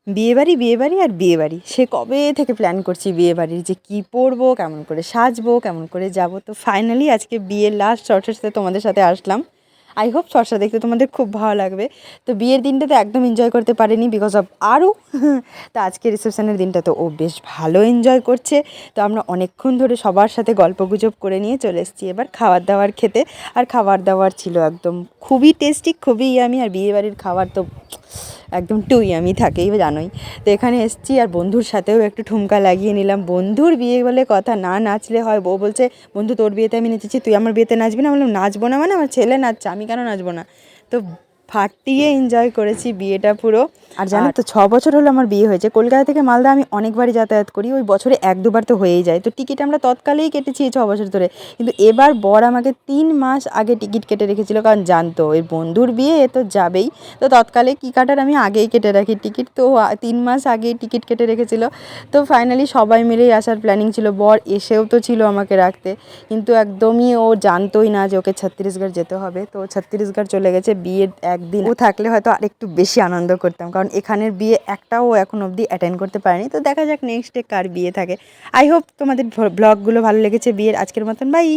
বিয়েবাড়ি আর বিয়েবাড়ি, সে কবে থেকে প্ল্যান করছি বিয়েবাড়ির, যে কী পরবো, কেমন করে সাজবো, কেমন করে যাব। তো ফাইনালি আজকে বিয়ের লাস্ট শর্টের সাথে তোমাদের সাথে আসলাম। আই হোপ শর্টসটা দেখতে তোমাদের খুব ভালো লাগবে। তো বিয়ের দিনটা তো একদম এনজয় করতে পারিনি বিকজ অফ আরও তো আজকে রিসেপশনের দিনটা তো ও বেশ ভালো এনজয় করছে। তো আমরা অনেকক্ষণ ধরে সবার সাথে গল্পগুজব করে নিয়ে চলে এসেছি এবার খাবার দাবার খেতে। আর খাবার দাবার ছিল একদম খুবই টেস্টি, খুবই ইয়ামি। আর বিয়েবাড়ির খাবার তো একদম টু ইয়ামি থাকেই, জানোই। তো এখানে এসেছি আর বন্ধুর সাথেও একটু ঠুমকা লাগিয়ে নিলাম। বন্ধুর বিয়ে বলে কথা, না নাচলে হয়। বউ বলছে, বন্ধু তোর বিয়েতে আমি নেচেছি, তুই আমার বিয়েতে নাচবি না? বললাম নাচবো না মানে, আমার ছেলে নাচছে, আমি কেন নাচবো না? তো ফাটিয়ে এনজয় করেছি বিয়েটা পুরো। আর জানো তো 6 বছর হলো আমার বিয়ে হয়েছে। কলকাতা থেকে মালদা আমি অনেকবারই যাতায়াত করি, ওই বছরে 1-2বার তো হয়েই যায়। তো টিকিট আমরা তৎকালেই কেটেছি এই 6 বছর ধরে। কিন্তু এবার বর আমাকে 3 মাস আগে টিকিট কেটে রেখেছিল, কারণ জানতো এর বন্ধুর বিয়ে, এ তো যাবেই। তো তৎকালে কী কাটার আমি আগেই কেটে রাখি টিকিট, তো 3 মাস আগেই টিকিট কেটে রেখেছিল। তো ফাইনালি সবাই মিলেই আসার প্ল্যানিং ছিল, বর এসেও তো ছিল আমাকে রাখতে, কিন্তু একদমই ও জানতোই না যে ওকে ছত্তিশগড় যেতে হবে। তো ছত্তিশগড় চলে গেছে বিয়ের একদিন। ও থাকলে হয়তো আরেকটু বেশি আনন্দ করতাম, কারণ এখানের বিয়ে একটাও এখন অবধি অ্যাটেন্ড করতে পারেনি। তো দেখা যাক নেক্সট ডে কার বিয়ে থাকে। আই হোপ তোমাদের ব্লগগুলো ভালো লেগেছে বিয়ের। আজকের মতন বাই।